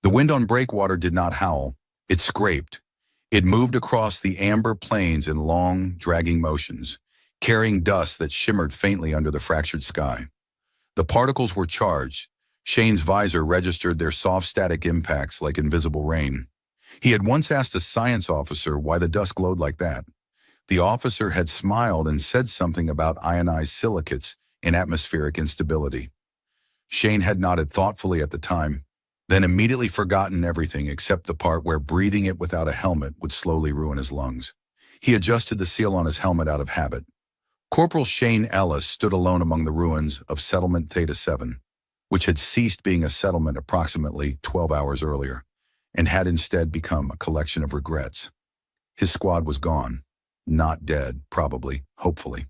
The wind on breakwater did not howl. It scraped. It moved across the amber plains in long, dragging motions, carrying dust that shimmered faintly under the fractured sky. The particles were charged. Shane's visor registered their soft static impacts like invisible rain. He had once asked a science officer why the dust glowed like that. The officer had smiled and said something about ionized silicates and atmospheric instability. Shane had nodded thoughtfully at the time, then immediately forgotten everything except the part where breathing it without a helmet would slowly ruin his lungs. He adjusted the seal on his helmet out of habit. Corporal Shane Ellis stood alone among the ruins of Settlement Theta 7, which had ceased being a settlement approximately 12 hours earlier, and had instead become a collection of regrets. His squad was gone. Not dead, probably, hopefully.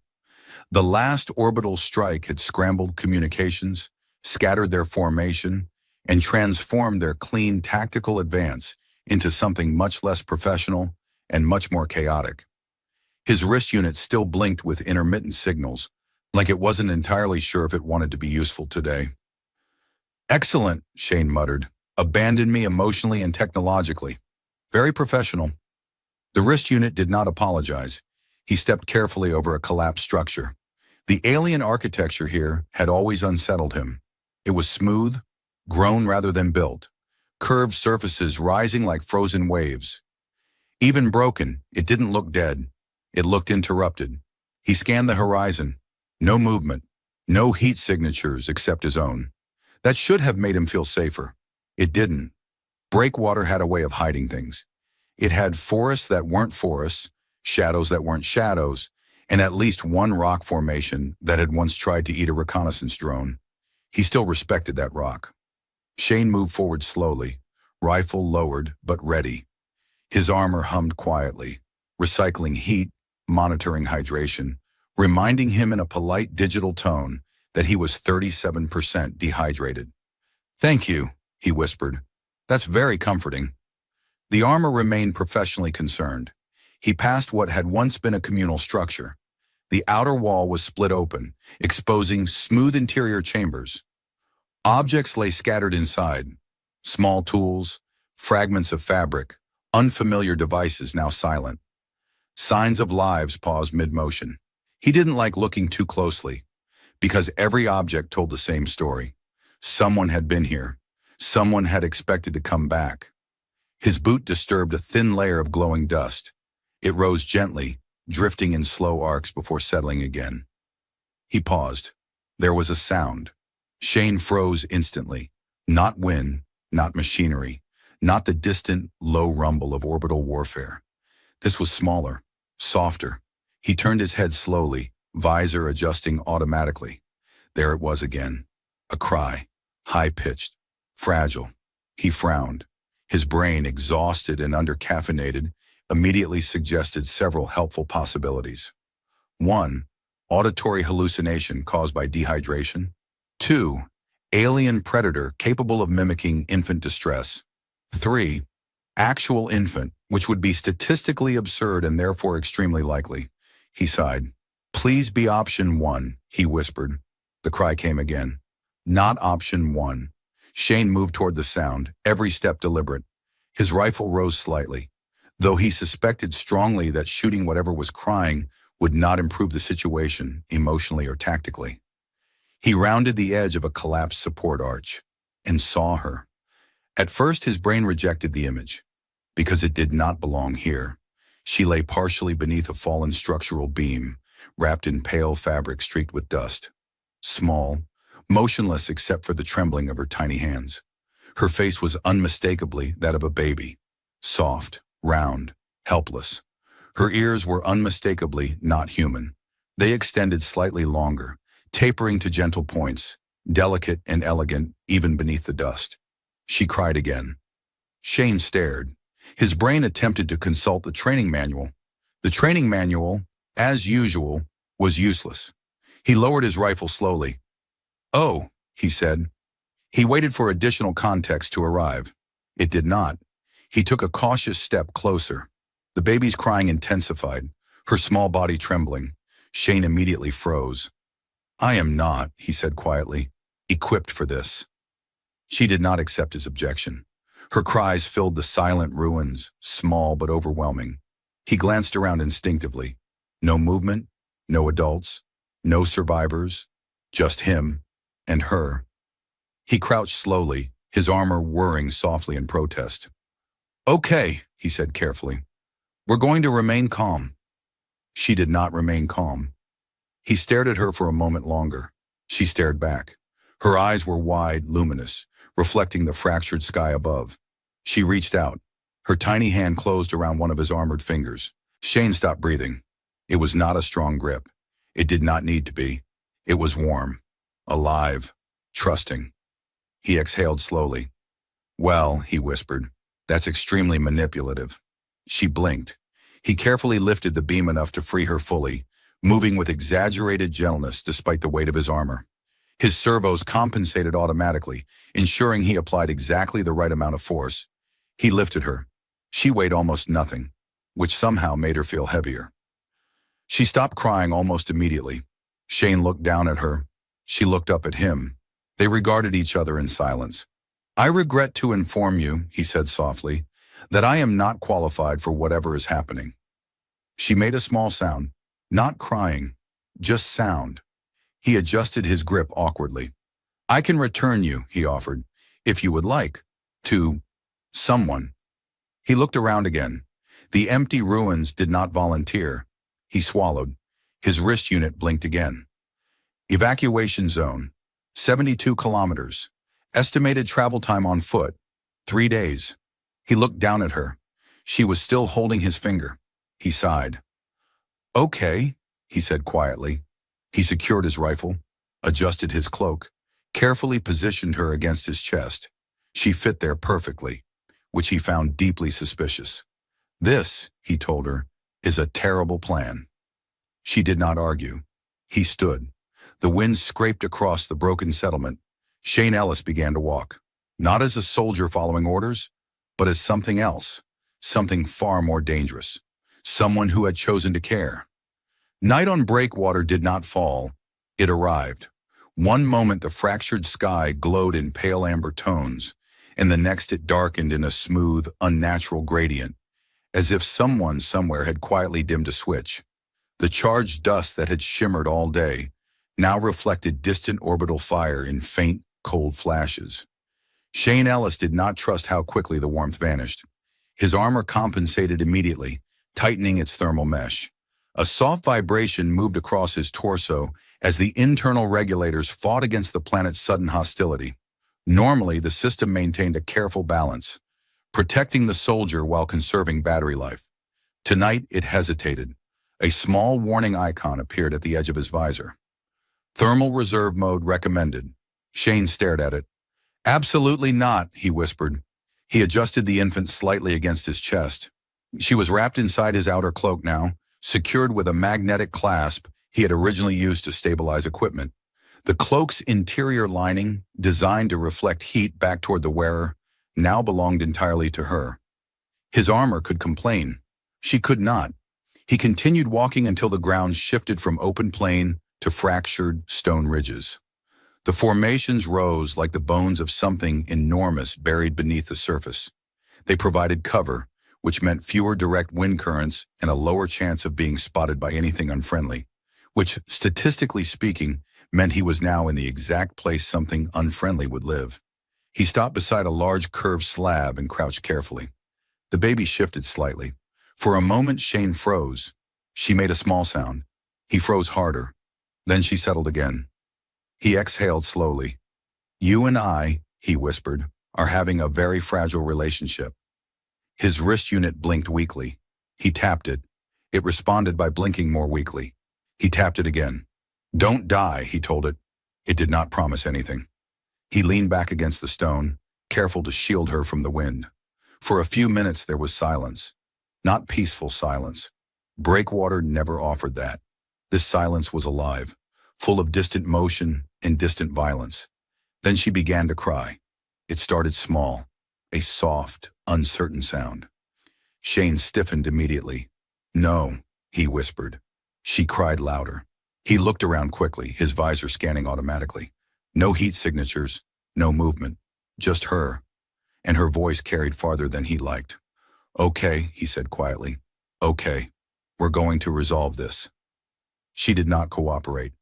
The last orbital strike had scrambled communications, scattered their formation, and transformed their clean tactical advance into something much less professional and much more chaotic. His wrist unit still blinked with intermittent signals, like it wasn't entirely sure if it wanted to be useful today. "Excellent," Shane muttered. "Abandoned me emotionally and technologically. Very professional." The wrist unit did not apologize. He stepped carefully over a collapsed structure. The alien architecture here had always unsettled him. It was smooth, grown rather than built, curved surfaces rising like frozen waves. Even broken, it didn't look dead. It looked interrupted. He scanned the horizon. No movement, no heat signatures except his own. That should have made him feel safer. It didn't. Breakwater had a way of hiding things. It had forests that weren't forests, shadows that weren't shadows, and at least one rock formation that had once tried to eat a reconnaissance drone. He still respected that rock. Shane moved forward slowly, rifle lowered but ready. His armor hummed quietly, recycling heat, monitoring hydration, reminding him in a polite digital tone that he was 37% dehydrated. "Thank you," he whispered. "That's very comforting." The armor remained professionally concerned. He passed what had once been a communal structure. The outer wall was split open, exposing smooth interior chambers. Objects lay scattered inside. Small tools, fragments of fabric, unfamiliar devices now silent. Signs of lives paused mid-motion. He didn't like looking too closely, because every object told the same story. Someone had been here. Someone had expected to come back. His boot disturbed a thin layer of glowing dust. It rose gently, drifting in slow arcs before settling again. He paused. There was a sound. Shane froze instantly. Not wind, not machinery, not the distant, low rumble of orbital warfare. This was smaller, softer. He turned his head slowly, visor adjusting automatically. There it was again. A cry, high-pitched, fragile. He frowned. His brain, exhausted and under-caffeinated, immediately suggested several helpful possibilities. 1. Auditory hallucination caused by dehydration. 2. Alien predator capable of mimicking infant distress. 3. Actual infant, which would be statistically absurd and therefore extremely likely. He sighed. "Please be option 1, he whispered. The cry came again. Not option 1. Shane moved toward the sound, every step deliberate. His rifle rose slightly, though he suspected strongly that shooting whatever was crying would not improve the situation, emotionally or tactically. He rounded the edge of a collapsed support arch and saw her. At first, his brain rejected the image, because it did not belong here. She lay partially beneath a fallen structural beam, wrapped in pale fabric streaked with dust. Small, motionless except for the trembling of her tiny hands. Her face was unmistakably that of a baby. Soft, round, helpless. Her ears were unmistakably not human. They extended slightly longer, tapering to gentle points, delicate and elegant even beneath the dust. She cried again. Shane stared. His brain attempted to consult the training manual. The training manual, as usual, was useless. He lowered his rifle slowly. "Oh," he said. He waited for additional context to arrive. It did not. He took a cautious step closer. The baby's crying intensified, her small body trembling. Shane immediately froze. "I am not," he said quietly, "equipped for this." She did not accept his objection. Her cries filled the silent ruins, small but overwhelming. He glanced around instinctively. No movement, no adults, no survivors, just him and her. He crouched slowly, his armor whirring softly in protest. "Okay," he said carefully. "We're going to remain calm." She did not remain calm. He stared at her for a moment longer. She stared back. Her eyes were wide, luminous, reflecting the fractured sky above. She reached out. Her tiny hand closed around one of his armored fingers. Shane stopped breathing. It was not a strong grip. It did not need to be. It was warm, alive, trusting. He exhaled slowly. "Well," he whispered, "that's extremely manipulative." She blinked. He carefully lifted the beam enough to free her fully, moving with exaggerated gentleness despite the weight of his armor. His servos compensated automatically, ensuring he applied exactly the right amount of force. He lifted her. She weighed almost nothing, which somehow made her feel heavier. She stopped crying almost immediately. Shane looked down at her. She looked up at him. They regarded each other in silence. "I regret to inform you," he said softly, "that I am not qualified for whatever is happening." She made a small sound, not crying, just sound. He adjusted his grip awkwardly. "I can return you," he offered, "if you would like, to someone." He looked around again. The empty ruins did not volunteer. He swallowed. His wrist unit blinked again. "Evacuation zone, 72 kilometers. Estimated travel time on foot, 3 days." He looked down at her. She was still holding his finger. He sighed. "Okay," he said quietly. He secured his rifle, adjusted his cloak, carefully positioned her against his chest. She fit there perfectly, which he found deeply suspicious. "This," he told her, "is a terrible plan." She did not argue. He stood. The wind scraped across the broken settlement. Shane Ellis began to walk, not as a soldier following orders, but as something else, something far more dangerous, someone who had chosen to care. Night on Breakwater did not fall. It arrived. One moment the fractured sky glowed in pale amber tones, and the next it darkened in a smooth, unnatural gradient, as if someone somewhere had quietly dimmed a switch. The charged dust that had shimmered all day now reflected distant orbital fire in faint, cold flashes. Shane Ellis did not trust how quickly the warmth vanished. His armor compensated immediately, tightening its thermal mesh. A soft vibration moved across his torso as the internal regulators fought against the planet's sudden hostility. Normally, the system maintained a careful balance, protecting the soldier while conserving battery life. Tonight, it hesitated. A small warning icon appeared at the edge of his visor. "Thermal reserve mode recommended." Shane stared at it. "Absolutely not," he whispered. He adjusted the infant slightly against his chest. She was wrapped inside his outer cloak now, secured with a magnetic clasp he had originally used to stabilize equipment. The cloak's interior lining, designed to reflect heat back toward the wearer, now belonged entirely to her. His armor could complain. She could not. He continued walking until the ground shifted from open plain to fractured stone ridges. The formations rose like the bones of something enormous buried beneath the surface. They provided cover, which meant fewer direct wind currents and a lower chance of being spotted by anything unfriendly, which, statistically speaking, meant he was now in the exact place something unfriendly would live. He stopped beside a large curved slab and crouched carefully. The baby shifted slightly. For a moment, Shane froze. She made a small sound. He froze harder. Then she settled again. He exhaled slowly. "You and I," he whispered, "are having a very fragile relationship." His wrist unit blinked weakly. He tapped it. It responded by blinking more weakly. He tapped it again. "Don't die," he told it. It did not promise anything. He leaned back against the stone, careful to shield her from the wind. For a few minutes there was silence. Not peaceful silence. Breakwater never offered that. This silence was alive, full of distant motion and distant violence. Then she began to cry. It started small, a soft, uncertain sound. Shane stiffened immediately. "No," he whispered. She cried louder. He looked around quickly, his visor scanning automatically. No heat signatures, no movement, just her. and her voice carried farther than he liked. "Okay," he said quietly. "Okay. We're going to resolve this." She did not cooperate.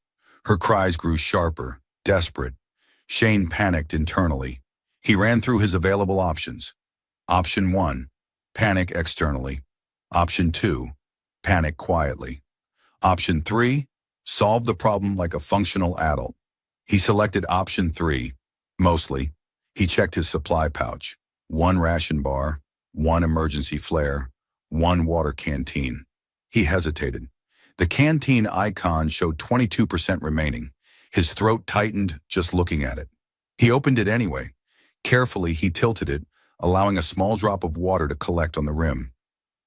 Her cries grew sharper, desperate. Shane panicked internally. He ran through his available options. Option 1, panic externally. Option 2, panic quietly. Option 3, solve the problem like a functional adult. He selected option 3, mostly. He checked his supply pouch. 1 ration bar, 1 emergency flare, 1 water canteen. He hesitated. The canteen icon showed 22% remaining. His throat tightened just looking at it. He opened it anyway. Carefully, he tilted it, allowing a small drop of water to collect on the rim.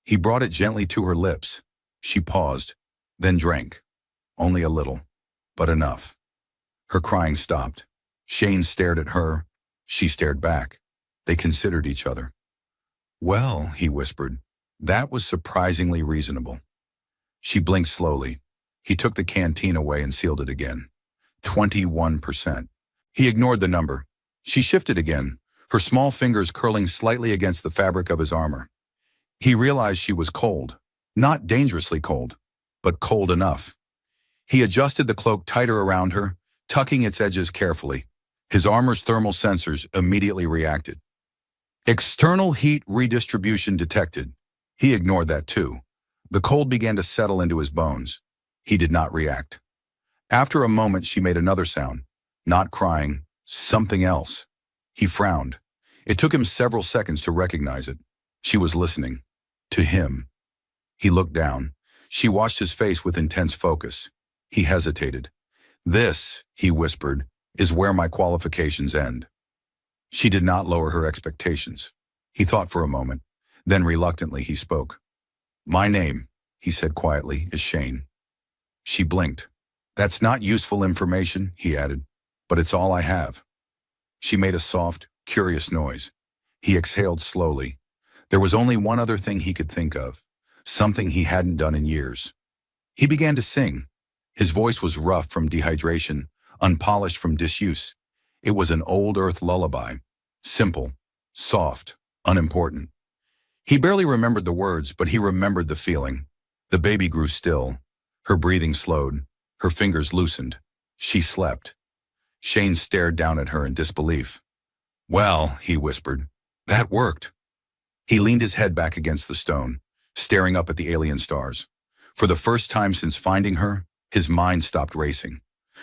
He brought it gently to her lips. She paused, then drank. Only a little, but enough. Her crying stopped. Shane stared at her. She stared back. They considered each other. "Well," he whispered, "that was surprisingly reasonable." She blinked slowly. He took the canteen away and sealed it again. 21%. He ignored the number. She shifted again, her small fingers curling slightly against the fabric of his armor. He realized she was cold. Not dangerously cold, but cold enough. He adjusted the cloak tighter around her, tucking its edges carefully. His armor's thermal sensors immediately reacted. External heat redistribution detected. He ignored that too. The cold began to settle into his bones. He did not react. After a moment, she made another sound. Not crying, something else. He frowned. It took him several seconds to recognize it. She was listening. To him. He looked down. She watched his face with intense focus. He hesitated. "This," he whispered, "is where my qualifications end." She did not lower her expectations. He thought for a moment. Then reluctantly he spoke. "My name," he said quietly, "is Shane." She blinked. "That's not useful information," he added, "but it's all I have." She made a soft, curious noise. He exhaled slowly. There was only one other thing he could think of, something he hadn't done in years. He began to sing. His voice was rough from dehydration, unpolished from disuse. It was an old earth lullaby, simple, soft, unimportant. He barely remembered the words, but he remembered the feeling. The baby grew still. Her breathing slowed. Her fingers loosened. She slept. Shane stared down at her in disbelief. "Well," he whispered, "that worked." He leaned his head back against the stone, staring up at the alien stars. For the first time since finding her, his mind stopped racing.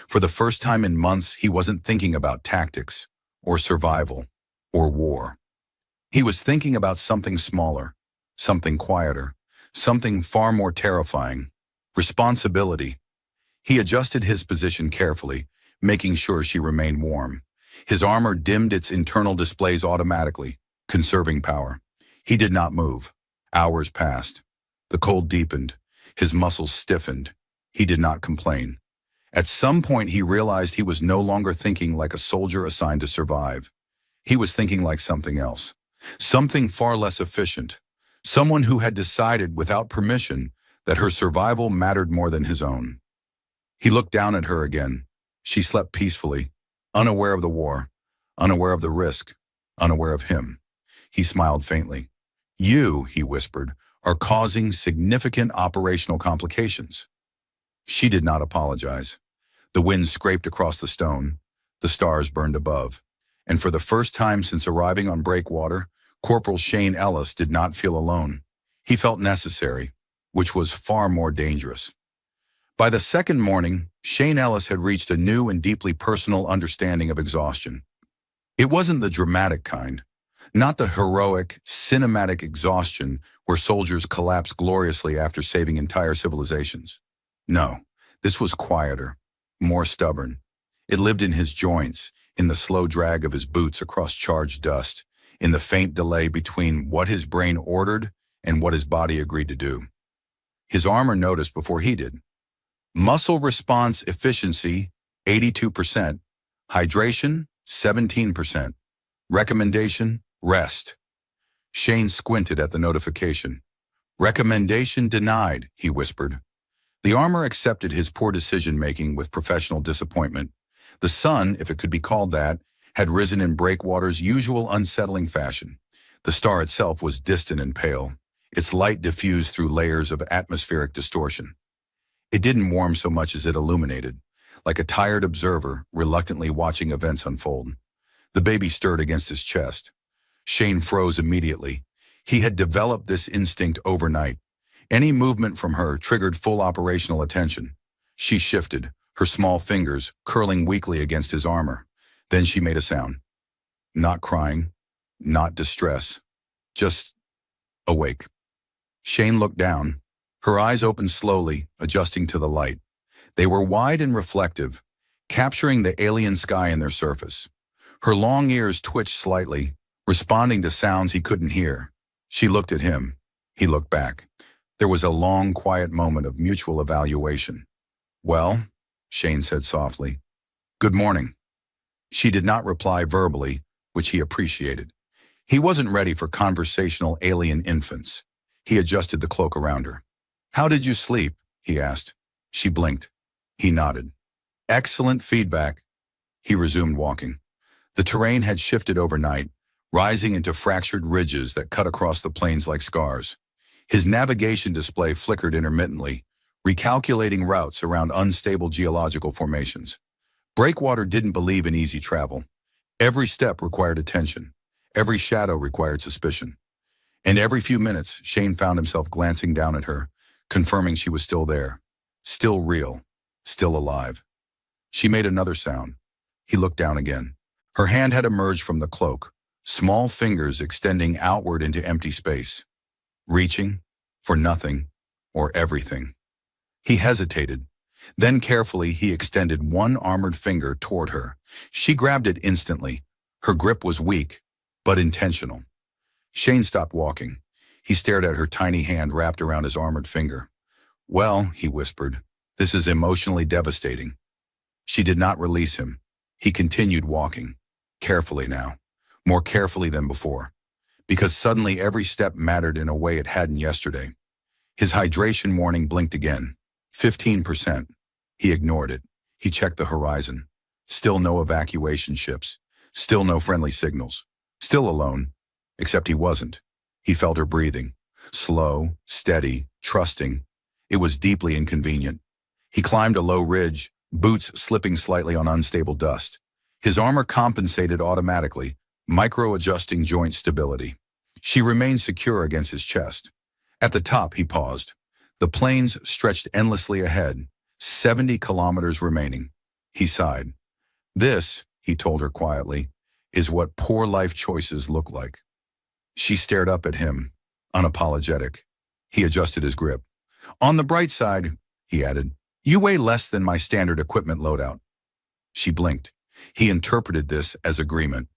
For the first time in months, he wasn't thinking about tactics, or survival, or war. He was thinking about something smaller, something quieter, something far more terrifying. Responsibility. He adjusted his position carefully, making sure she remained warm. His armor dimmed its internal displays automatically, conserving power. He did not move. Hours passed. The cold deepened. His muscles stiffened. He did not complain. At some point, he realized he was no longer thinking like a soldier assigned to survive. He was thinking like something else. Something far less efficient. Someone who had decided without permission that her survival mattered more than his own. He looked down at her again. She slept peacefully, unaware of the war, unaware of the risk, unaware of him. He smiled faintly. "You," he whispered, "are causing significant operational complications." She did not apologize. The wind scraped across the stone. The stars burned above. And for the first time since arriving on Breakwater, Corporal Shane Ellis did not feel alone. He felt necessary, which was far more dangerous. By the second morning, Shane Ellis had reached a new and deeply personal understanding of exhaustion. It wasn't the dramatic kind, not the heroic, cinematic exhaustion where soldiers collapse gloriously after saving entire civilizations. No, this was quieter, more stubborn. It lived in his joints, in the slow drag of his boots across charged dust, in the faint delay between what his brain ordered and what his body agreed to do. His armor noticed before he did. Muscle response efficiency, 82%. Hydration, 17%. Recommendation, rest. Shane squinted at the notification. "Recommendation denied," he whispered. The armor accepted his poor decision-making with professional disappointment. The sun, if it could be called that, had risen in Breakwater's usual unsettling fashion. The star itself was distant and pale, its light diffused through layers of atmospheric distortion. It didn't warm so much as it illuminated, like a tired observer reluctantly watching events unfold. The baby stirred against his chest. Shane froze immediately. He had developed this instinct overnight. Any movement from her triggered full operational attention. She shifted, her small fingers curling weakly against his armor. Then she made a sound. Not crying, not distress, just awake. Shane looked down. Her eyes opened slowly, adjusting to the light. They were wide and reflective, capturing the alien sky in their surface. Her long ears twitched slightly, responding to sounds he couldn't hear. She looked at him. He looked back. There was a long, quiet moment of mutual evaluation. "Well," Shane said softly. "Good morning." She did not reply verbally, which he appreciated. He wasn't ready for conversational alien infants. He adjusted the cloak around her. "How did you sleep?" he asked. She blinked. He nodded. "Excellent feedback." He resumed walking. The terrain had shifted overnight, rising into fractured ridges that cut across the plains like scars. His navigation display flickered intermittently, recalculating routes around unstable geological formations. Breakwater didn't believe in easy travel. Every step required attention. Every shadow required suspicion. And every few minutes, Shane found himself glancing down at her, confirming she was still there, still real, still alive. She made another sound. He looked down again. Her hand had emerged from the cloak, small fingers extending outward into empty space, reaching for nothing or everything. He hesitated. Then carefully he extended one armored finger toward her. She grabbed it instantly. Her grip was weak, but intentional. Shane stopped walking. He stared at her tiny hand wrapped around his armored finger. "Well," he whispered, "this is emotionally devastating." She did not release him. He continued walking, carefully now, more carefully than before, because suddenly every step mattered in a way it hadn't yesterday. His hydration warning blinked again. 15%. He ignored it. He checked the horizon. Still no evacuation ships. Still no friendly signals. Still alone. Except he wasn't. He felt her breathing. Slow, steady, trusting. It was deeply inconvenient. He climbed a low ridge, boots slipping slightly on unstable dust. His armor compensated automatically, micro-adjusting joint stability. She remained secure against his chest. At the top, he paused. The plains stretched endlessly ahead, 70 kilometers remaining. He sighed. "This," he told her quietly, "is what poor life choices look like." She stared up at him, unapologetic. He adjusted his grip. "On the bright side," he added, "you weigh less than my standard equipment loadout." She blinked. He interpreted this as agreement.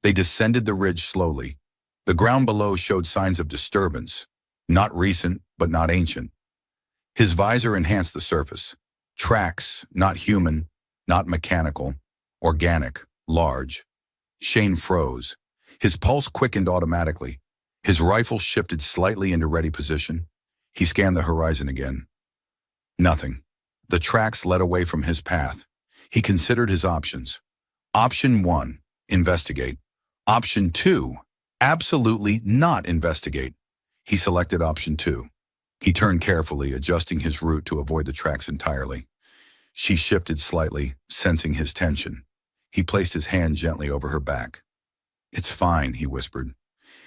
They descended the ridge slowly. The ground below showed signs of disturbance, not recent, but not ancient. His visor enhanced the surface. Tracks, not human, not mechanical, organic, large. Shane froze. His pulse quickened automatically. His rifle shifted slightly into ready position. He scanned the horizon again. Nothing. The tracks led away from his path. He considered his options. Option 1, investigate. Option 2, absolutely not investigate. He selected option 2. He turned carefully, adjusting his route to avoid the tracks entirely. She shifted slightly, sensing his tension. He placed his hand gently over her back. "It's fine," he whispered.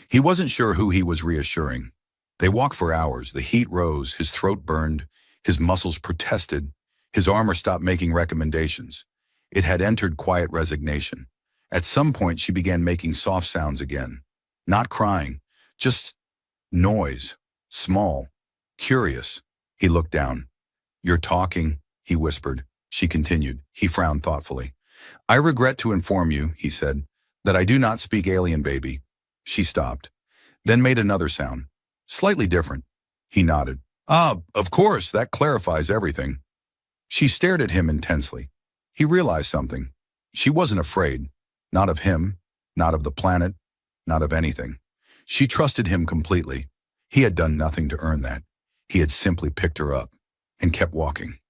He wasn't sure who he was reassuring. They walked for hours. The heat rose, his throat burned, his muscles protested, his armor stopped making recommendations. It had entered quiet resignation. At some point, she began making soft sounds again. Not crying, just noise, small, curious. He looked down. "You're talking," he whispered. She continued. He frowned thoughtfully. "I regret to inform you," he said, "that I do not speak alien, baby." She stopped, then made another sound, slightly different. He nodded. "Ah, of course, that clarifies everything." She stared at him intensely. He realized something. She wasn't afraid. Not of him, not of the planet, not of anything. She trusted him completely. He had done nothing to earn that. He had simply picked her up and kept walking.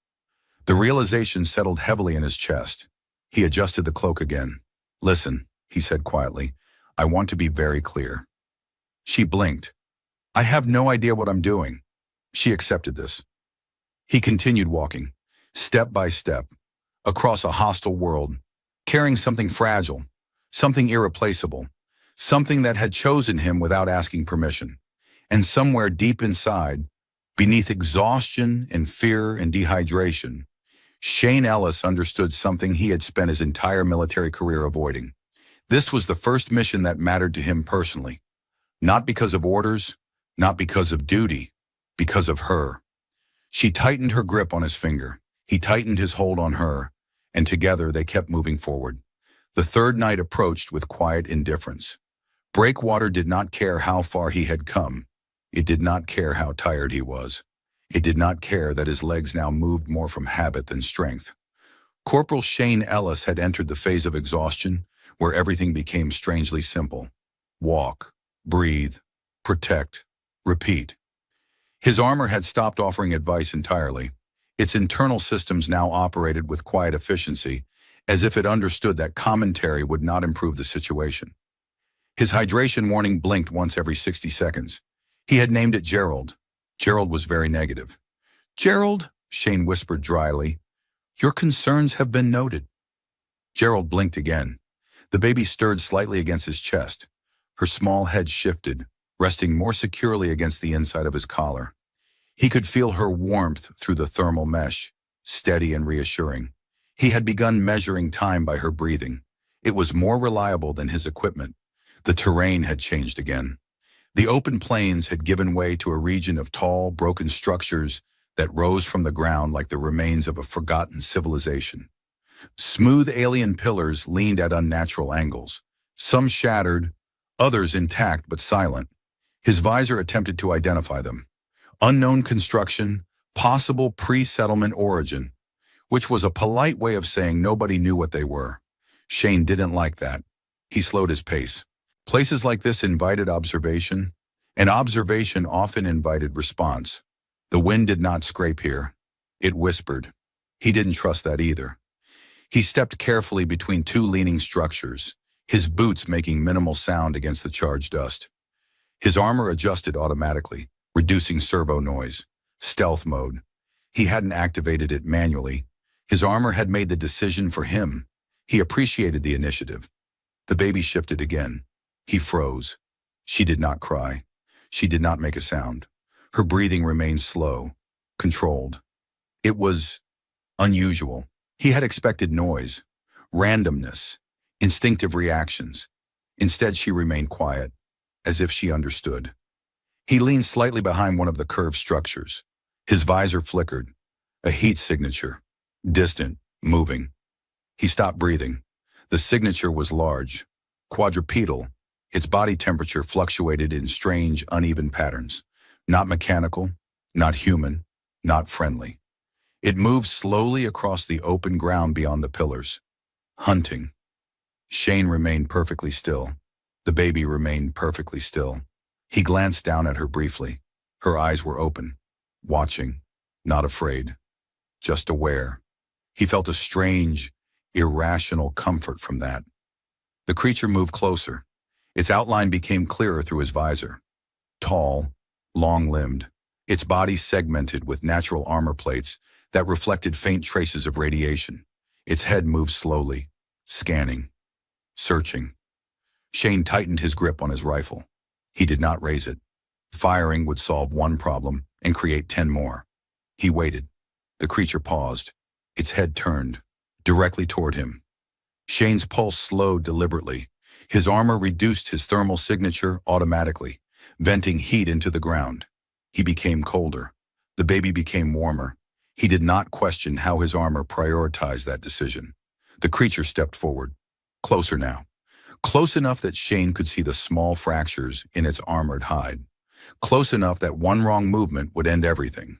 The realization settled heavily in his chest. He adjusted the cloak again. "Listen," he said quietly. "I want to be very clear." She blinked. "I have no idea what I'm doing." She accepted this. He continued walking, step by step, across a hostile world, carrying something fragile, something irreplaceable, something that had chosen him without asking permission. And somewhere deep inside, beneath exhaustion and fear and dehydration, Shane Ellis understood something he had spent his entire military career avoiding. This was the first mission that mattered to him personally, not because of orders, not because of duty, because of her. She tightened her grip on his finger. He tightened his hold on her, and together they kept moving forward. The third night approached with quiet indifference. Breakwater did not care how far he had come. It did not care how tired he was. It did not care that his legs now moved more from habit than strength. Corporal Shane Ellis had entered the phase of exhaustion where everything became strangely simple. Walk, breathe, protect, repeat. His armor had stopped offering advice entirely. Its internal systems now operated with quiet efficiency, as if it understood that commentary would not improve the situation. His hydration warning blinked once every 60 seconds. He had named it Gerald. Gerald was very negative. "Gerald," Shane whispered dryly, "your concerns have been noted." Gerald blinked again. The baby stirred slightly against his chest. Her small head shifted, resting more securely against the inside of his collar. He could feel her warmth through the thermal mesh, steady and reassuring. He had begun measuring time by her breathing. It was more reliable than his equipment. The terrain had changed again. The open plains had given way to a region of tall, broken structures that rose from the ground like the remains of a forgotten civilization. Smooth alien pillars leaned at unnatural angles, some shattered, others intact but silent. His visor attempted to identify them. Unknown construction, possible pre-settlement origin, which was a polite way of saying nobody knew what they were. Shane didn't like that. He slowed his pace. Places like this invited observation, and observation often invited response. The wind did not scrape here. It whispered. He didn't trust that either. He stepped carefully between two leaning structures, his boots making minimal sound against the charged dust. His armor adjusted automatically, reducing servo noise. Stealth mode. He hadn't activated it manually. His armor had made the decision for him. He appreciated the initiative. The baby shifted again. He froze. She did not cry. She did not make a sound. Her breathing remained slow, controlled. It was unusual. He had expected noise, randomness, instinctive reactions. Instead, she remained quiet, as if she understood. He leaned slightly behind one of the curved structures. His visor flickered, a heat signature, distant, moving. He stopped breathing. The signature was large, quadrupedal. Its body temperature fluctuated in strange, uneven patterns. Not mechanical, not human, not friendly. It moved slowly across the open ground beyond the pillars. Hunting. Shane remained perfectly still. The baby remained perfectly still. He glanced down at her briefly. Her eyes were open, watching, not afraid, just aware. He felt a strange, irrational comfort from that. The creature moved closer. Its outline became clearer through his visor. Tall, long-limbed, its body segmented with natural armor plates that reflected faint traces of radiation. Its head moved slowly, scanning, searching. Shane tightened his grip on his rifle. He did not raise it. Firing would solve one problem and create 10 more. He waited. The creature paused. Its head turned, directly toward him. Shane's pulse slowed deliberately. His armor reduced his thermal signature automatically, venting heat into the ground. He became colder. The baby became warmer. He did not question how his armor prioritized that decision. The creature stepped forward, closer now. Close enough that Shane could see the small fractures in its armored hide. Close enough that one wrong movement would end everything.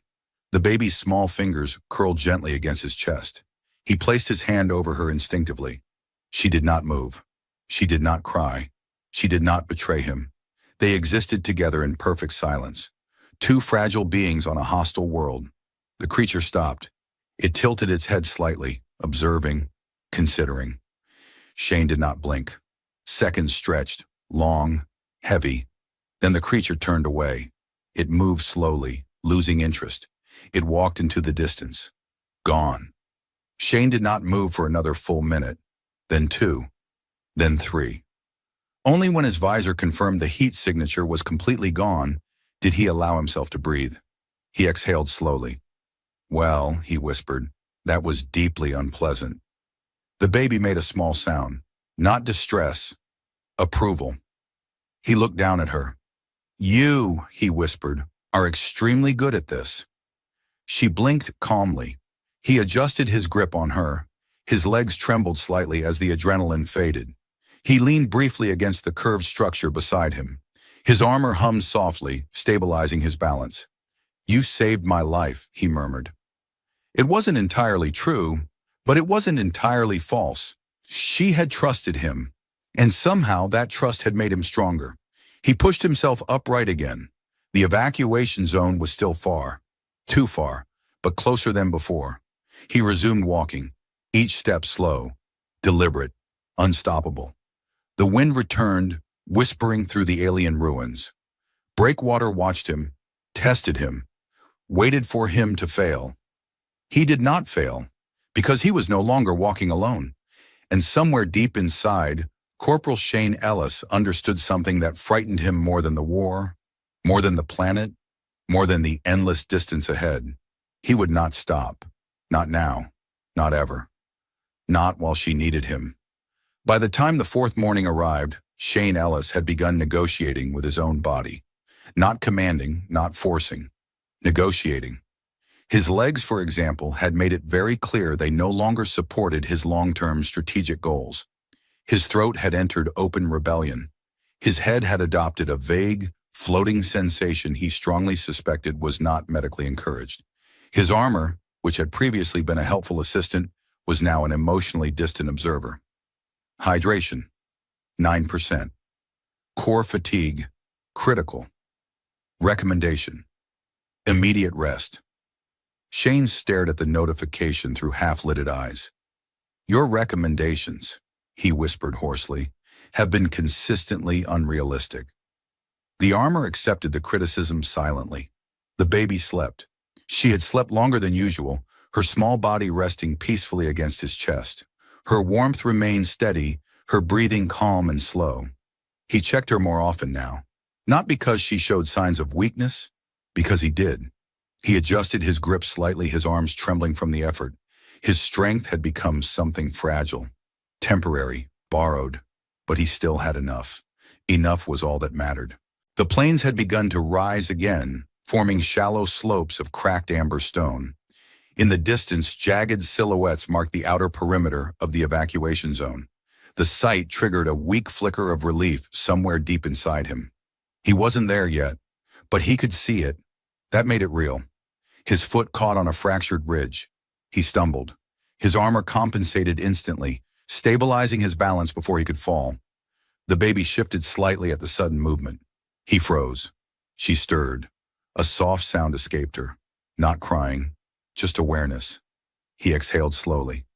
The baby's small fingers curled gently against his chest. He placed his hand over her instinctively. She did not move. She did not cry. She did not betray him. They existed together in perfect silence. Two fragile beings on a hostile world. The creature stopped. It tilted its head slightly, observing, considering. Shane did not blink. Seconds stretched, long, heavy. Then the creature turned away. It moved slowly, losing interest. It walked into the distance. Gone. Shane did not move for another full minute. Then 2. Then 3. Only when his visor confirmed the heat signature was completely gone did he allow himself to breathe. He exhaled slowly. "Well," he whispered, "that was deeply unpleasant." The baby made a small sound. Not distress. Approval. He looked down at her. "You," he whispered, "are extremely good at this." She blinked calmly. He adjusted his grip on her. His legs trembled slightly as the adrenaline faded. He leaned briefly against the curved structure beside him. His armor hummed softly, stabilizing his balance. "You saved my life," he murmured. It wasn't entirely true, but it wasn't entirely false. She had trusted him, and somehow that trust had made him stronger. He pushed himself upright again. The evacuation zone was still far. Too far, but closer than before. He resumed walking, each step slow, deliberate, unstoppable. The wind returned, whispering through the alien ruins. Breakwater watched him, tested him, waited for him to fail. He did not fail, because he was no longer walking alone. And somewhere deep inside, Corporal Shane Ellis understood something that frightened him more than the war, more than the planet, more than the endless distance ahead. He would not stop. Not now. Not ever. Not while she needed him. By the time the 4th morning arrived, Shane Ellis had begun negotiating with his own body. Not commanding, not forcing. Negotiating. His legs, for example, had made it very clear they no longer supported his long-term strategic goals. His throat had entered open rebellion. His head had adopted a vague, floating sensation he strongly suspected was not medically encouraged. His armor, which had previously been a helpful assistant, was now an emotionally distant observer. Hydration, 9%. Core fatigue, critical. Recommendation, immediate rest. Shane stared at the notification through half-lidded eyes. "Your recommendations," he whispered hoarsely, "have been consistently unrealistic." The armor accepted the criticism silently. The baby slept. She had slept longer than usual, her small body resting peacefully against his chest. Her warmth remained steady, her breathing calm and slow. He checked her more often now. Not because she showed signs of weakness, because he did. He adjusted his grip slightly, his arms trembling from the effort. His strength had become something fragile, temporary, borrowed, but he still had enough. Enough was all that mattered. The plains had begun to rise again, forming shallow slopes of cracked amber stone. In the distance, jagged silhouettes marked the outer perimeter of the evacuation zone. The sight triggered a weak flicker of relief somewhere deep inside him. He wasn't there yet, but he could see it. That made it real. His foot caught on a fractured ridge. He stumbled. His armor compensated instantly, stabilizing his balance before he could fall. The baby shifted slightly at the sudden movement. He froze. She stirred. A soft sound escaped her. Not crying, just awareness. He exhaled slowly.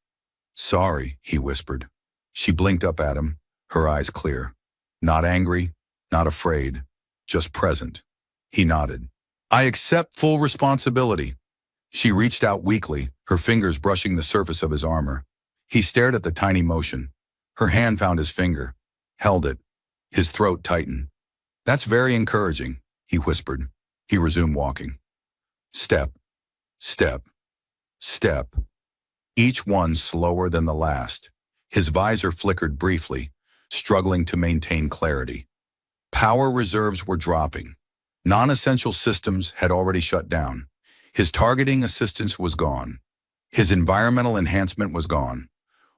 "Sorry," he whispered. She blinked up at him, her eyes clear. Not angry, not afraid, just present. He nodded. "I accept full responsibility." She reached out weakly, her fingers brushing the surface of his armor. He stared at the tiny motion. Her hand found his finger, held it. His throat tightened. "That's very encouraging," he whispered. He resumed walking. Step, step, step. Each one slower than the last. His visor flickered briefly, struggling to maintain clarity. Power reserves were dropping. Non-essential systems had already shut down. His targeting assistance was gone. His environmental enhancement was gone.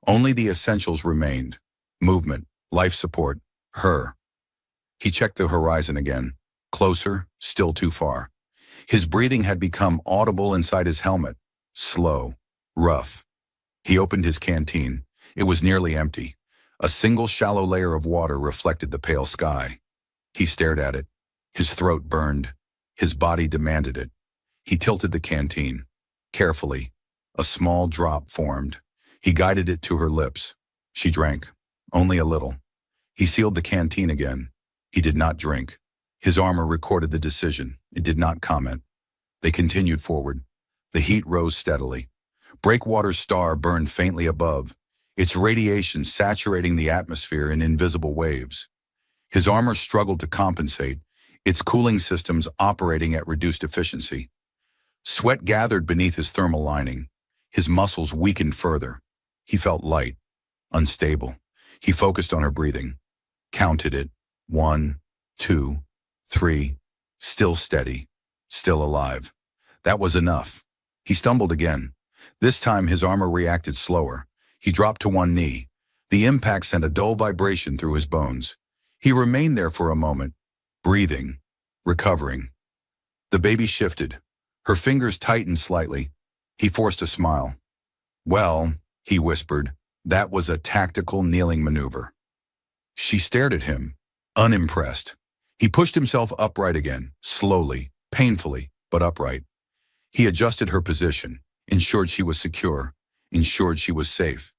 Only the essentials remained. Movement, life support, her. He checked the horizon again. Closer, still too far. His breathing had become audible inside his helmet. Slow, rough. He opened his canteen. It was nearly empty. A single shallow layer of water reflected the pale sky. He stared at it. His throat burned. His body demanded it. He tilted the canteen. Carefully, a small drop formed. He guided it to her lips. She drank, only a little. He sealed the canteen again. He did not drink. His armor recorded the decision. It did not comment. They continued forward. The heat rose steadily. Breakwater's star burned faintly above, its radiation saturating the atmosphere in invisible waves. His armor struggled to compensate, its cooling systems operating at reduced efficiency. Sweat gathered beneath his thermal lining. His muscles weakened further. He felt light, unstable. He focused on her breathing. Counted it. 1, 2, 3. Still steady. Still alive. That was enough. He stumbled again. This time his armor reacted slower. He dropped to one knee. The impact sent a dull vibration through his bones. He remained there for a moment, breathing, recovering. The baby shifted. Her fingers tightened slightly. He forced a smile. "Well," he whispered, "that was a tactical kneeling maneuver." She stared at him, unimpressed. He pushed himself upright again, slowly, painfully, but upright. He adjusted her position, ensured she was secure, ensured she was safe.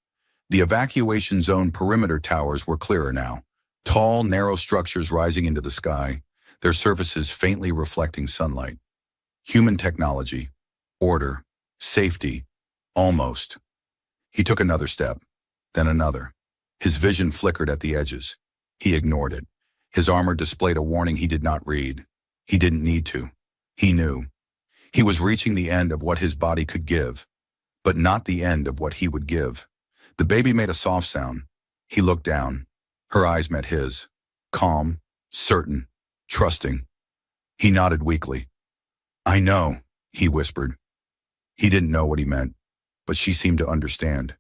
The evacuation zone perimeter towers were clearer now. Tall, narrow structures rising into the sky, their surfaces faintly reflecting sunlight. Human technology, order, safety, almost. He took another step, then another. His vision flickered at the edges. He ignored it. His armor displayed a warning he did not read. He didn't need to. He knew. He was reaching the end of what his body could give, but not the end of what he would give. The baby made a soft sound. He looked down. Her eyes met his, calm, certain, trusting. He nodded weakly. "I know," he whispered. He didn't know what he meant, but she seemed to understand.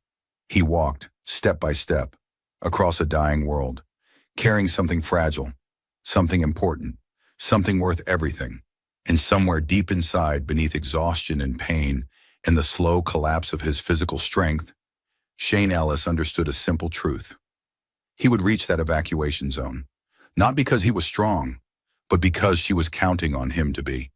He walked, step by step, across a dying world, carrying something fragile, something important, something worth everything. And somewhere deep inside, beneath exhaustion and pain and the slow collapse of his physical strength, Shane Ellis understood a simple truth. He would reach that evacuation zone, not because he was strong, but because she was counting on him to be.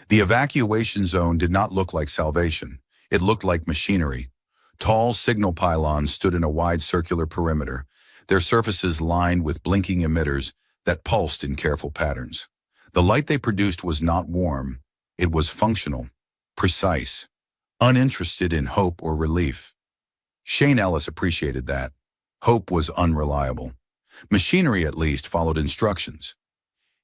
The evacuation zone did not look like salvation. It looked like machinery. Tall signal pylons stood in a wide circular perimeter, their surfaces lined with blinking emitters that pulsed in careful patterns. The light they produced was not warm. It was functional, precise, uninterested in hope or relief. Shane Ellis appreciated that. Hope was unreliable. Machinery, at least, followed instructions.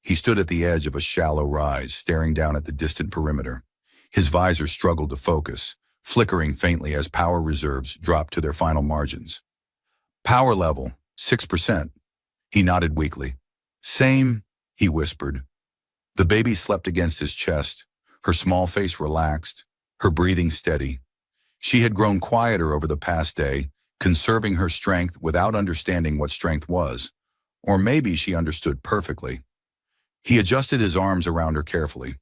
He stood at the edge of a shallow rise, staring down at the distant perimeter. His visor struggled to focus, flickering faintly as power reserves dropped to their final margins. "Power level, 6%. He nodded weakly. "Same," he whispered. The baby slept against his chest, her small face relaxed, her breathing steady. She had grown quieter over the past day, conserving her strength without understanding what strength was. Or maybe she understood perfectly. He adjusted his arms around her carefully.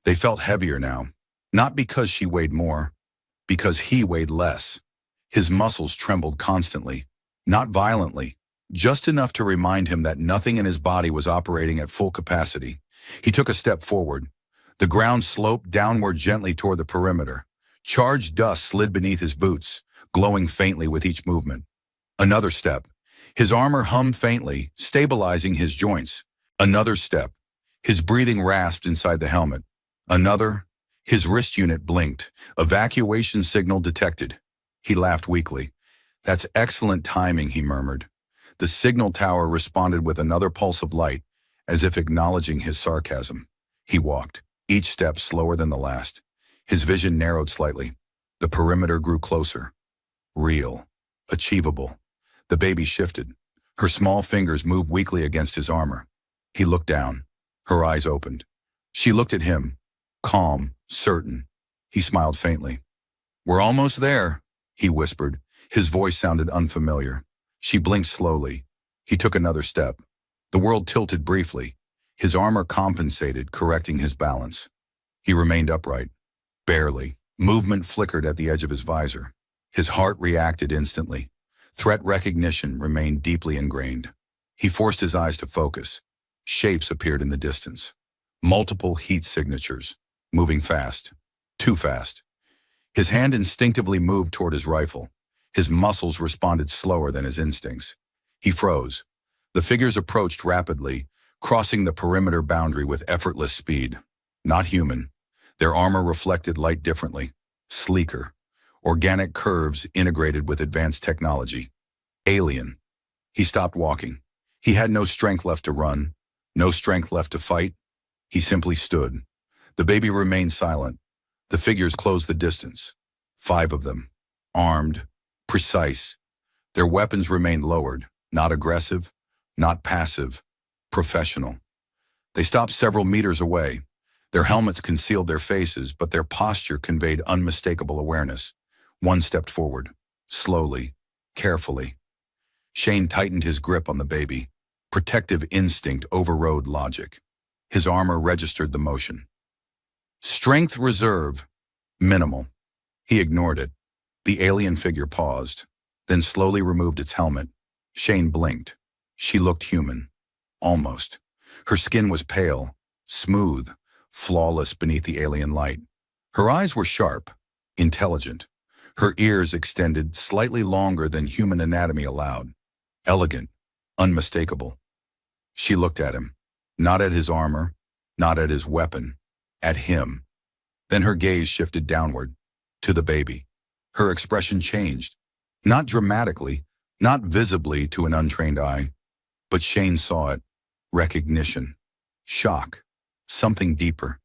They felt heavier now, not because she weighed more, because he weighed less. His muscles trembled constantly, not violently, just enough to remind him that nothing in his body was operating at full capacity. He took a step forward. The ground sloped downward gently toward the perimeter. Charged dust slid beneath his boots, glowing faintly with each movement. Another step. His armor hummed faintly, stabilizing his joints. Another step. His breathing rasped inside the helmet. Another. His wrist unit blinked. Evacuation signal detected. He laughed weakly. "That's excellent timing," he murmured. The signal tower responded with another pulse of light, as if acknowledging his sarcasm. He walked, each step slower than the last. His vision narrowed slightly. The perimeter grew closer. Real. Achievable. The baby shifted. Her small fingers moved weakly against his armor. He looked down. Her eyes opened. She looked at him, calm, certain. He smiled faintly. "We're almost there," he whispered. His voice sounded unfamiliar. She blinked slowly. He took another step. The world tilted briefly. His armor compensated, correcting his balance. He remained upright. Barely. Movement flickered at the edge of his visor. His heart reacted instantly. Threat recognition remained deeply ingrained. He forced his eyes to focus. Shapes appeared in the distance. Multiple heat signatures, moving fast. Too fast. His hand instinctively moved toward his rifle. His muscles responded slower than his instincts. He froze. The figures approached rapidly, crossing the perimeter boundary with effortless speed. Not human. Their armor reflected light differently, sleeker, organic curves integrated with advanced technology. Alien. He stopped walking. He had no strength left to run, no strength left to fight. He simply stood. The baby remained silent. The figures closed the distance. 5 of them. Armed. Precise. Their weapons remained lowered. Not aggressive. Not passive. Professional. They stopped several meters away. Their helmets concealed their faces, but their posture conveyed unmistakable awareness. One stepped forward. Slowly. Carefully. Shane tightened his grip on the baby. Protective instinct overrode logic. His armor registered the motion. Strength reserve. Minimal. He ignored it. The alien figure paused, then slowly removed its helmet. Shane blinked. She looked human. Almost. Her skin was pale, smooth, flawless beneath the alien light. Her eyes were sharp, intelligent. Her ears extended slightly longer than human anatomy allowed. Elegant, unmistakable. She looked at him, not at his armor, not at his weapon, at him. Then her gaze shifted downward, to the baby. Her expression changed, not dramatically, not visibly to an untrained eye, but Shane saw it. Recognition, shock, something deeper.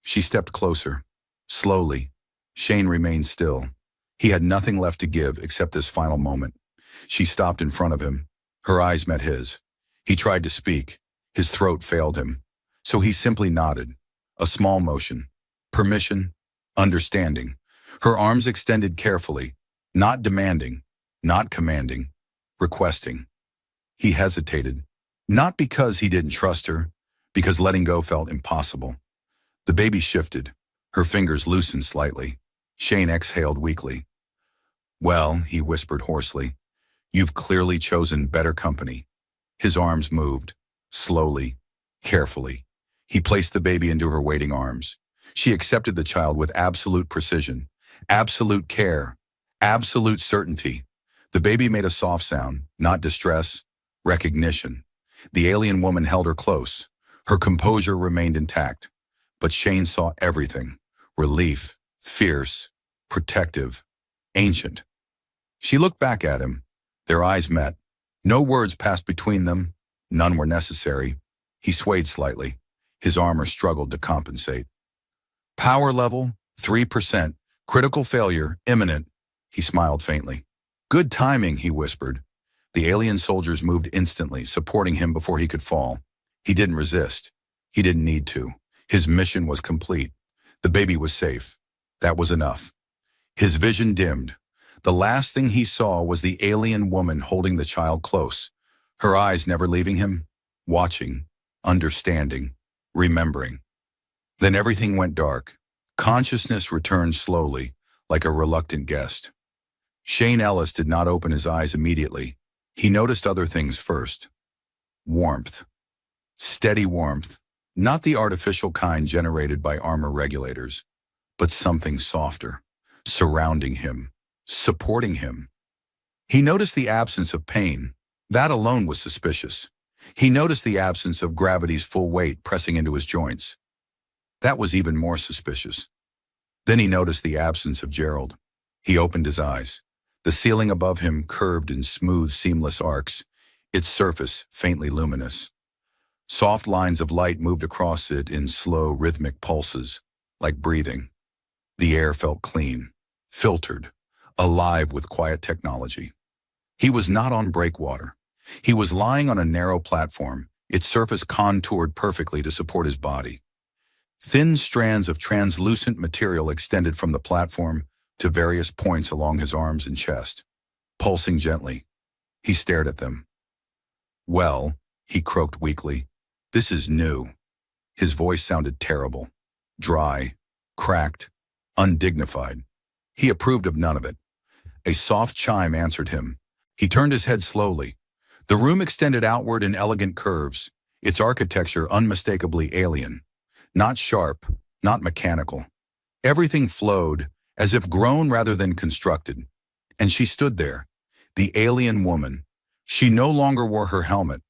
She stepped closer, slowly. Shane remained still. He had nothing left to give except this final moment. She stopped in front of him. Her eyes met his. He tried to speak. His throat failed him. So he simply nodded. A small motion. Permission. Understanding. Her arms extended carefully. Not demanding. Not commanding. Requesting. He hesitated. Not because he didn't trust her, because letting go felt impossible. The baby shifted. Her fingers loosened slightly. Shane exhaled weakly. "Well," he whispered hoarsely, "you've clearly chosen better company." His arms moved, slowly, carefully. He placed the baby into her waiting arms. She accepted the child with absolute precision, absolute care, absolute certainty. The baby made a soft sound, not distress, recognition. The alien woman held her close. Her composure remained intact. But Shane saw everything. Relief, fierce, protective, ancient. She looked back at him. Their eyes met. No words passed between them. None were necessary. He swayed slightly. His armor struggled to compensate. "Power level, 3%. Critical failure, imminent." He smiled faintly. "Good timing," he whispered. The alien soldiers moved instantly, supporting him before he could fall. He didn't resist. He didn't need to. His mission was complete. The baby was safe. That was enough. His vision dimmed. The last thing he saw was the alien woman holding the child close, her eyes never leaving him, watching, understanding, remembering. Then everything went dark. Consciousness returned slowly, like a reluctant guest. Shane Ellis did not open his eyes immediately. He noticed other things first. Warmth. Steady warmth. Not the artificial kind generated by armor regulators, but something softer, surrounding him, supporting him. He noticed the absence of pain. That alone was suspicious. He noticed the absence of gravity's full weight pressing into his joints. That was even more suspicious. Then he noticed the absence of Gerald. He opened his eyes. The ceiling above him curved in smooth, seamless arcs, its surface faintly luminous. Soft lines of light moved across it in slow, rhythmic pulses, like breathing. The air felt clean, filtered, alive with quiet technology. He was not on breakwater. He was lying on a narrow platform, its surface contoured perfectly to support his body. Thin strands of translucent material extended from the platform to various points along his arms and chest, pulsing gently. He stared at them. "Well," he croaked weakly, "this is new." His voice sounded terrible, dry, cracked, undignified. He approved of none of it. A soft chime answered him. He turned his head slowly. The room extended outward in elegant curves, its architecture unmistakably alien. Not sharp, not mechanical. Everything flowed, as if grown rather than constructed. And she stood there, the alien woman. She no longer wore her helmet.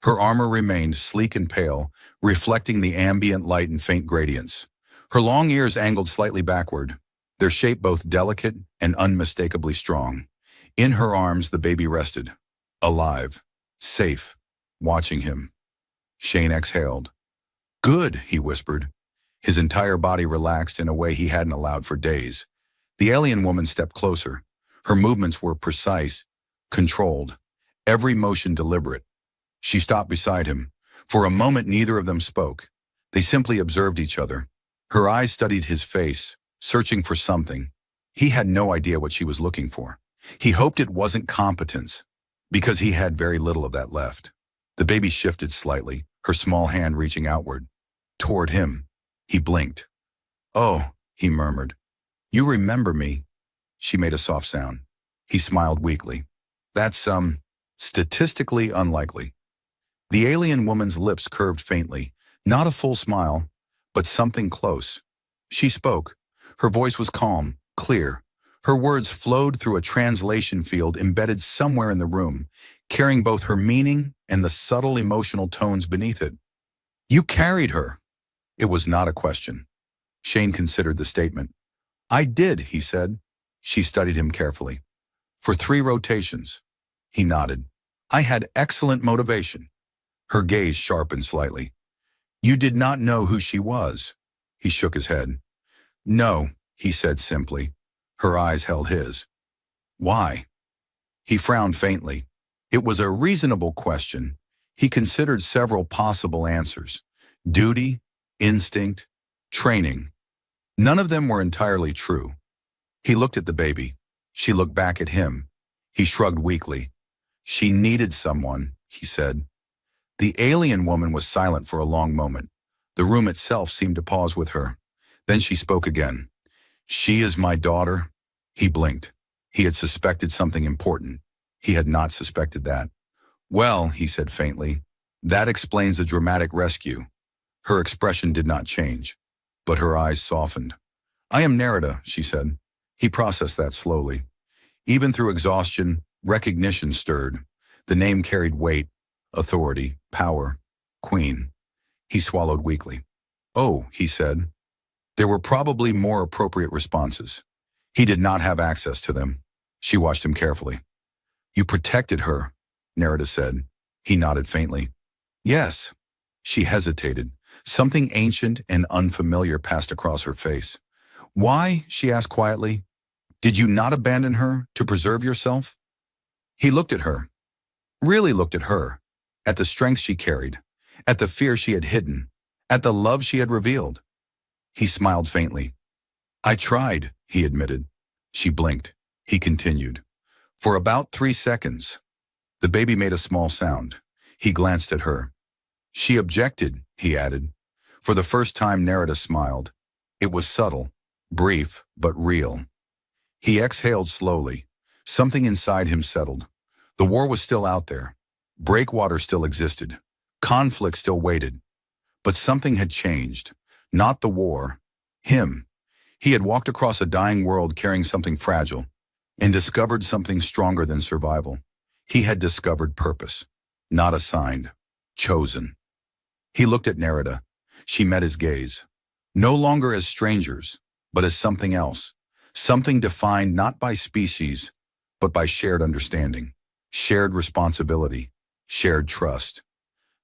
Her armor remained sleek and pale, reflecting the ambient light and faint gradients. Her long ears angled slightly backward, their shape both delicate and unmistakably strong. In her arms, the baby rested, alive, safe, watching him. Shane exhaled. Good, he whispered. His entire body relaxed in a way he hadn't allowed for days. The alien woman stepped closer. Her movements were precise, controlled, every motion deliberate. She stopped beside him. For a moment, neither of them spoke. They simply observed each other. Her eyes studied his face, searching for something. He had no idea what she was looking for. He hoped it wasn't competence, because he had very little of that left. The baby shifted slightly, her small hand reaching outward. Toward him. He blinked. Oh, he murmured. You remember me. She made a soft sound. He smiled weakly. That's, statistically unlikely. The alien woman's lips curved faintly, not a full smile, but something close. She spoke. Her voice was calm, clear. Her words flowed through a translation field embedded somewhere in the room, carrying both her meaning and the subtle emotional tones beneath it. You carried her. It was not a question. Shane considered the statement. I did, he said. She studied him carefully. For 3 rotations. He nodded. I had excellent motivation. Her gaze sharpened slightly. You did not know who she was. He shook his head. No, he said simply. Her eyes held his. Why? He frowned faintly. It was a reasonable question. He considered several possible answers. Duty, instinct, training. None of them were entirely true. He looked at the baby. She looked back at him. He shrugged weakly. She needed someone, he said. The alien woman was silent for a long moment. The room itself seemed to pause with her. Then she spoke again. She is my daughter. He blinked. He had suspected something important. He had not suspected that. Well, he said faintly, that explains the dramatic rescue. Her expression did not change, but her eyes softened. I am Nerida, she said. He processed that slowly. Even through exhaustion, recognition stirred. The name carried weight, authority, power, queen. He swallowed weakly. Oh, he said. There were probably more appropriate responses. He did not have access to them. She watched him carefully. You protected her, Nerida said. He nodded faintly. Yes. She hesitated. Something ancient and unfamiliar passed across her face. Why? She asked quietly. Did you not abandon her to preserve yourself? He looked at her. Really looked at her. At the strength she carried. At the fear she had hidden. At the love she had revealed. He smiled faintly. I tried, he admitted. She blinked. He continued. For about 3 seconds. The baby made a small sound. He glanced at her. She objected, he added. For the first time, Nerida smiled. It was subtle, brief, but real. He exhaled slowly. Something inside him settled. The war was still out there. Breakwater still existed. Conflict still waited. But something had changed. Not the war. Him. He had walked across a dying world carrying something fragile and discovered something stronger than survival. He had discovered purpose. Not assigned. Chosen. He looked at Nerida. She met his gaze. No longer as strangers, but as something else. Something defined not by species, but by shared understanding. Shared responsibility. Shared trust.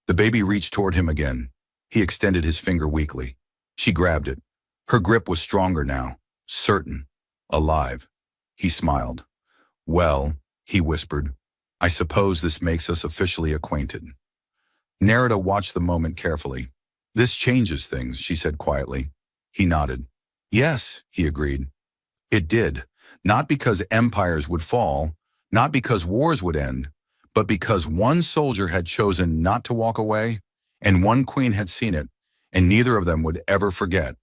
The baby reached toward him again. He extended his finger weakly. She grabbed it. Her grip was stronger now. Certain. Alive. He smiled. Well, he whispered, I suppose this makes us officially acquainted. Nerida watched the moment carefully. This changes things, she said quietly. He nodded. Yes, he agreed. It did. Not because empires would fall, not because wars would end, but because one soldier had chosen not to walk away, and one queen had seen it, and neither of them would ever forget.